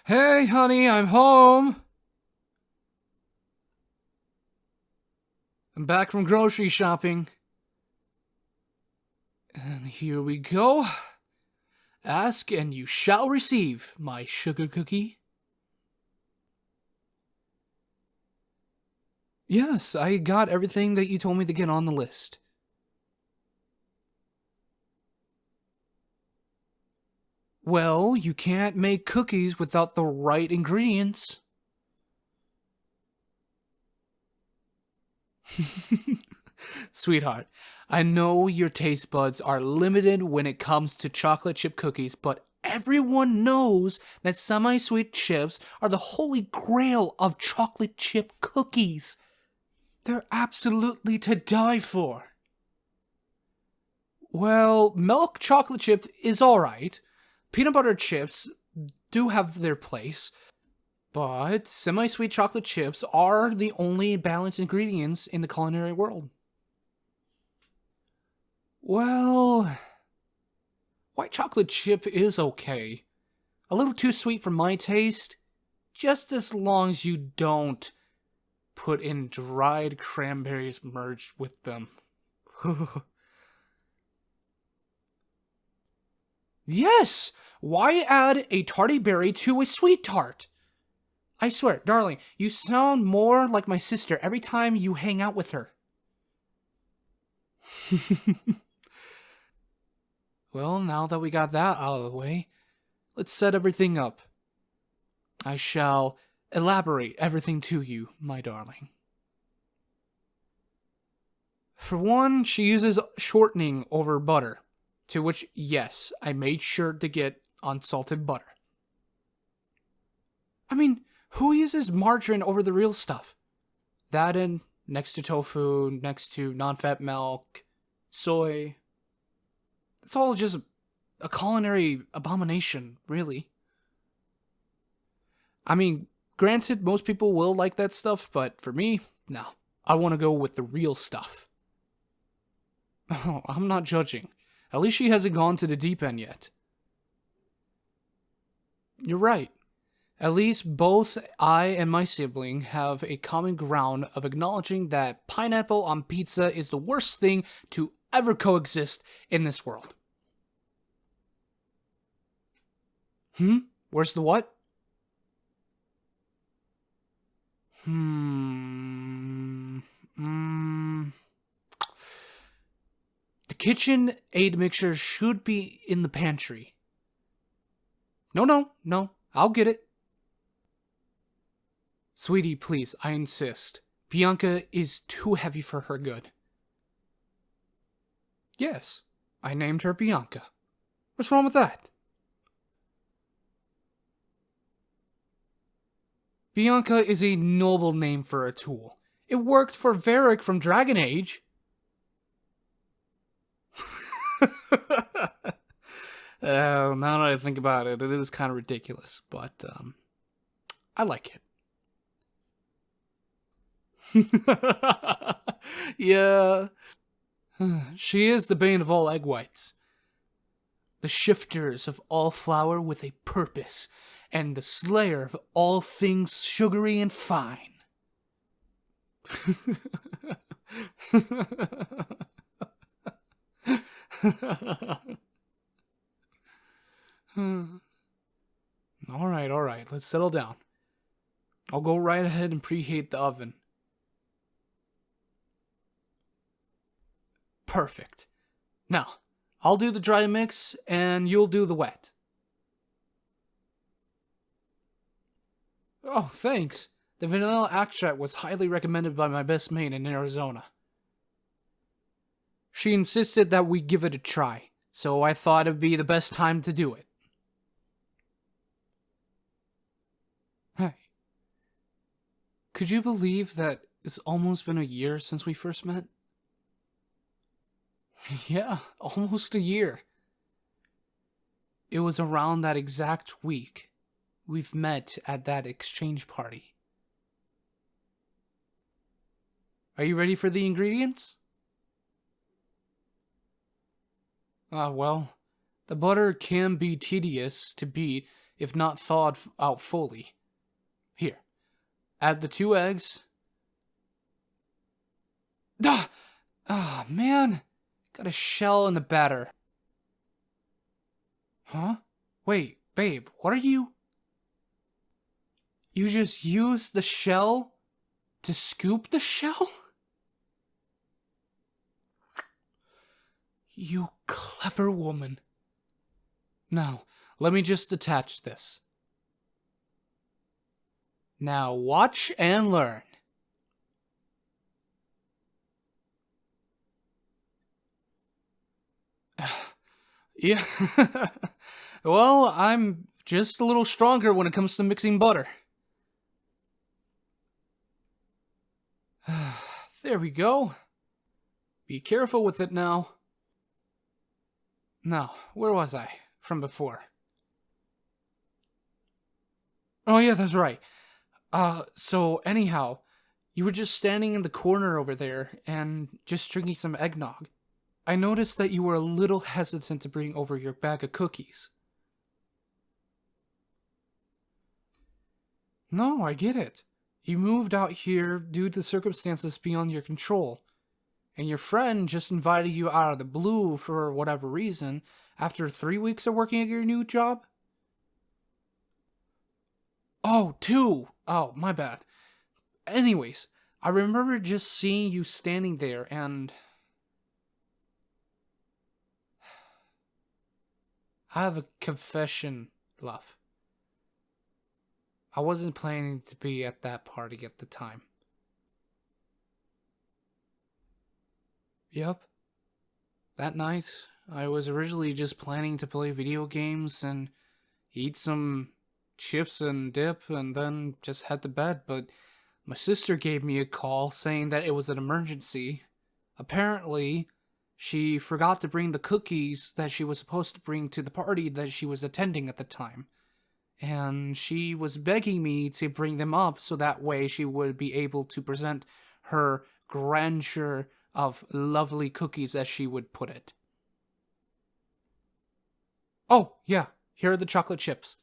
Hey, honey, I'm home. I'm back from grocery shopping. And here we go. Ask and you shall receive, my sugar cookie. Yes, I got everything that you told me to get on the list. Well, you can't make cookies without the right ingredients. Sweetheart, I know your taste buds are limited when it comes to chocolate chip cookies, but everyone knows that semi-sweet chips are the holy grail of chocolate chip cookies. They're absolutely to die for. Well, milk chocolate chip is alright. Peanut butter chips do have their place, but semi-sweet chocolate chips are the only balanced ingredients in the culinary world. Well, white chocolate chip is okay. A little too sweet for my taste, just as long as you don't put in dried cranberries merged with them. Yes! Why add a tarty berry to a sweet tart? I swear, darling, you sound more like my sister every time you hang out with her. Well, now that we got that out of the way, let's set everything up. I shall elaborate everything to you, my darling. For one, she uses shortening over butter, to which, yes, I made sure to get unsalted butter. I mean, who uses margarine over the real stuff? That and next to tofu, next to non-fat milk, soy. It's all just a culinary abomination, really. I mean, granted, most people will like that stuff, but for me, no. I want to go with the real stuff. Oh, I'm not judging. At least she hasn't gone to the deep end yet. You're right. At least both I and my sibling have a common ground of acknowledging that pineapple on pizza is the worst thing to ever coexist in this world. Where's the what? The kitchen aid mixture should be in the pantry. No. I'll get it. Sweetie, please, I insist. Bianca is too heavy for her good. Yes, I named her Bianca. What's wrong with that? Bianca is a noble name for a tool. It worked for Varric from Dragon Age. Now that I think about it, it is kind of ridiculous, but I like it. Yeah. She is the bane of all egg whites. The shifters of all flour with a purpose, and the slayer of all things sugary and fine. All right, let's settle down. I'll go right ahead and preheat the oven. Perfect. Now, I'll do the dry mix and you'll do the wet. Oh, thanks. The vanilla extract was highly recommended by my best mate in Arizona. She insisted that we give it a try, so I thought it'd be the best time to do it. Hey. Could you believe that it's almost been a year since we first met? Yeah, almost a year. It was around that exact week we've met at that exchange party. Are you ready for the ingredients? Well, the butter can be tedious to beat if not thawed out fully. Here, add the 2 eggs. Ah, man. Got a shell in the batter. Huh? Wait, babe, what are you? You just used the shell to scoop the shell? You clever woman. Now, let me just attach this. Now watch and learn. Yeah. Well, I'm just a little stronger when it comes to mixing butter. There we go. Be careful with it now. Now, where was I from before? Oh yeah, that's right. So anyhow, you were just standing in the corner over there and just drinking some eggnog. I noticed that you were a little hesitant to bring over your bag of cookies. No, I get it. You moved out here due to circumstances beyond your control. And your friend just invited you out of the blue for whatever reason after 3 weeks of working at your new job? Oh, 2! Oh, my bad. Anyways, I remember just seeing you standing there and... I have a confession, love. I wasn't planning to be at that party at the time. Yep. That night, I was originally just planning to play video games and eat some chips and dip and then just head to bed, but my sister gave me a call saying that it was an emergency. Apparently, she forgot to bring the cookies that she was supposed to bring to the party that she was attending at the time. And she was begging me to bring them up so that way she would be able to present her grandeur of lovely cookies, as she would put it. Oh, yeah, here are the chocolate chips.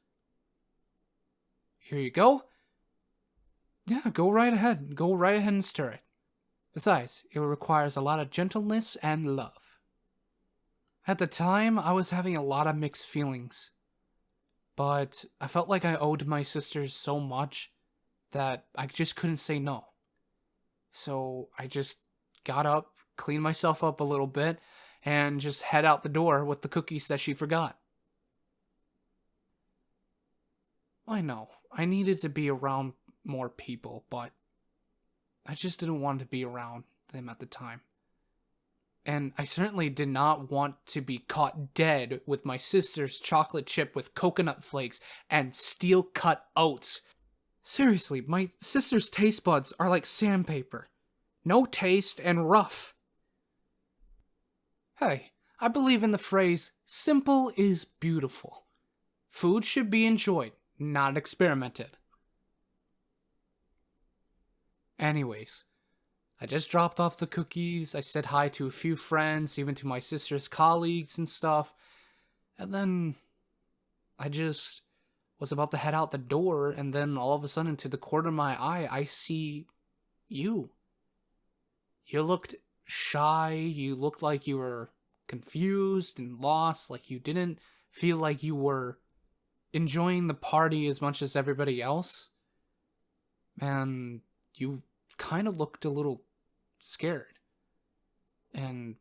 Here you go. Yeah, go right ahead. Go right ahead and stir it. Besides, it requires a lot of gentleness and love. At the time, I was having a lot of mixed feelings. But I felt like I owed my sisters so much that I just couldn't say no. So I just got up, cleaned myself up a little bit, and just head out the door with the cookies that she forgot. I know, I needed to be around more people, but I just didn't want to be around them at the time. And I certainly did not want to be caught dead with my sister's chocolate chip with coconut flakes and steel-cut oats. Seriously, my sister's taste buds are like sandpaper. No taste and rough. Hey, I believe in the phrase, simple is beautiful. Food should be enjoyed, not experimented. Anyways, I just dropped off the cookies, I said hi to a few friends, even to my sister's colleagues and stuff, and then I just was about to head out the door, and then all of a sudden, to the corner of my eye, I see you. You looked shy, you looked like you were confused and lost, like you didn't feel like you were enjoying the party as much as everybody else, and you kind of looked a little scared. And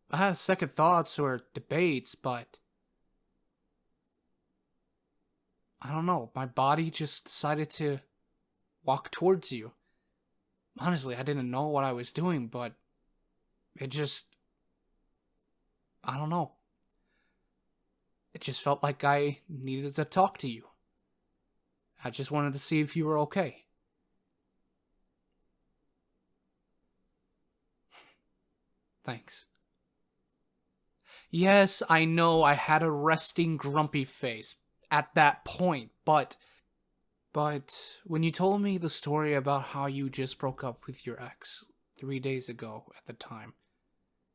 I had second thoughts or debates, but I don't know, my body just decided to walk towards you. Honestly, I didn't know what I was doing, but it just, I don't know. It just felt like I needed to talk to you. I just wanted to see if you were okay. Thanks. Yes, I know I had a resting grumpy face at that point, but when you told me the story about how you just broke up with your ex 3 days ago at the time,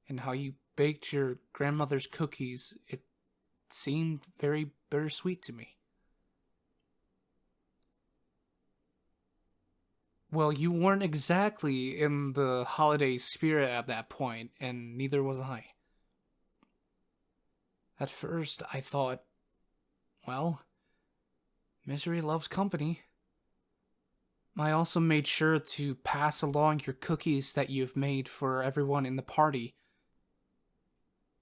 and how you baked your grandmother's cookies, it seemed very bittersweet to me. Well, you weren't exactly in the holiday spirit at that point, and neither was I. At first, I thought, well, misery loves company. I also made sure to pass along your cookies that you've made for everyone in the party.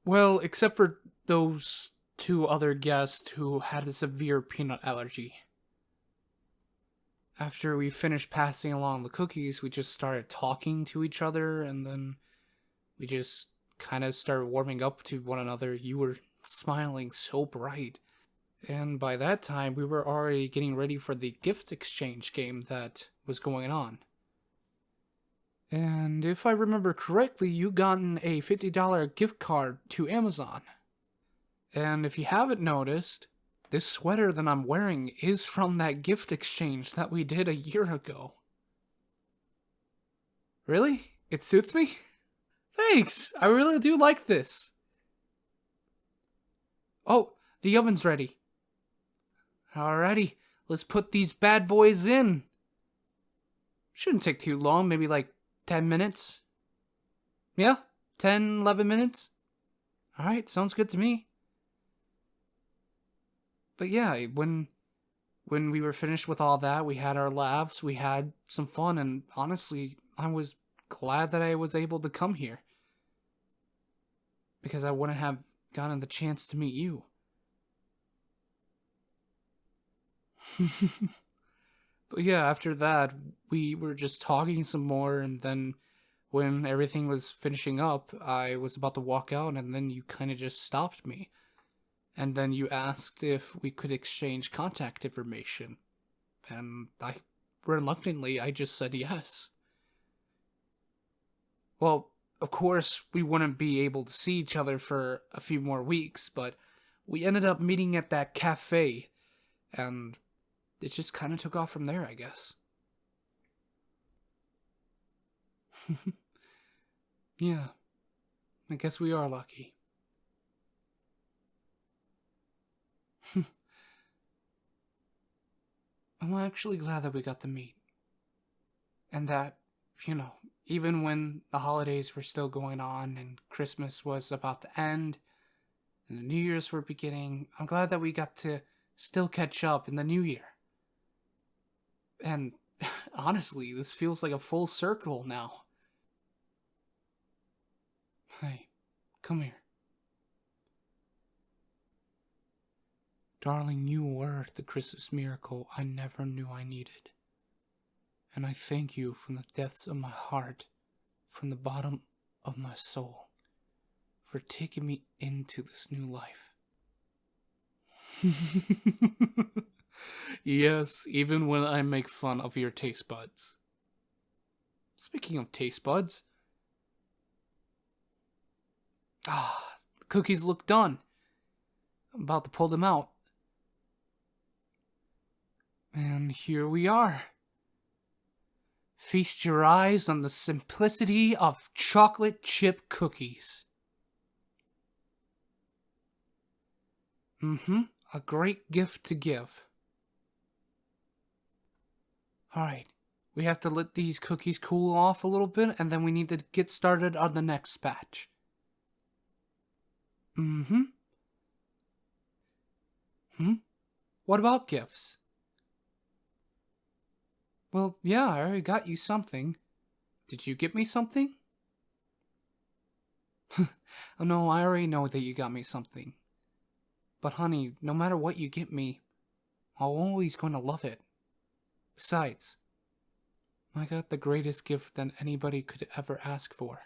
Well, except for those 2 other guests who had a severe peanut allergy. After we finished passing along the cookies, we just started talking to each other, and then we just kind of started warming up to one another. You were smiling so bright. And by that time, we were already getting ready for the gift exchange game that was going on. And if I remember correctly, you gotten a $50 gift card to Amazon. And if you haven't noticed, this sweater that I'm wearing is from that gift exchange that we did a year ago. Really? It suits me? Thanks! I really do like this. Oh, the oven's ready. Alrighty, let's put these bad boys in. Shouldn't take too long, maybe like 10 minutes. Yeah, 10, 11 minutes. Alright, sounds good to me. But yeah, when we were finished with all that, we had our laughs, we had some fun, and honestly, I was glad that I was able to come here. Because I wouldn't have gotten the chance to meet you. But yeah, after that, we were just talking some more, and then when everything was finishing up, I was about to walk out, and then you kind of just stopped me. And then you asked if we could exchange contact information. And reluctantly, I just said yes. Well, of course, we wouldn't be able to see each other for a few more weeks, but we ended up meeting at that cafe, and it just kind of took off from there, I guess. Yeah, I guess we are lucky. I'm actually glad that we got to meet. And that, even when the holidays were still going on and Christmas was about to end and the New Year's were beginning, I'm glad that we got to still catch up in the new year. And honestly, this feels like a full circle now. Hey, come here. Darling, you were the Christmas miracle I never knew I needed. And I thank you from the depths of my heart, from the bottom of my soul, for taking me into this new life. Yes, even when I make fun of your taste buds. Speaking of taste buds, the cookies look done. I'm about to pull them out. And here we are. Feast your eyes on the simplicity of chocolate chip cookies. A great gift to give. Alright, we have to let these cookies cool off a little bit, and then we need to get started on the next batch. What about gifts? Well, yeah, I already got you something. Did you get me something? Oh no, I already know that you got me something. But honey, no matter what you get me, I'm always going to love it. Besides, I got the greatest gift that anybody could ever ask for.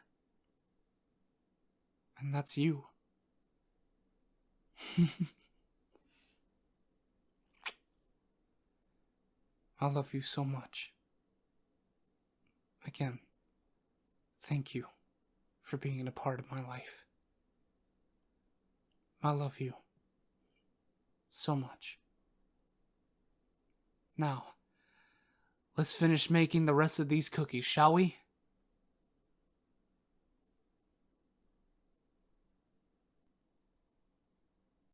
And that's you. I love you so much. Again, thank you for being a part of my life. I love you so much. Now, let's finish making the rest of these cookies, shall we?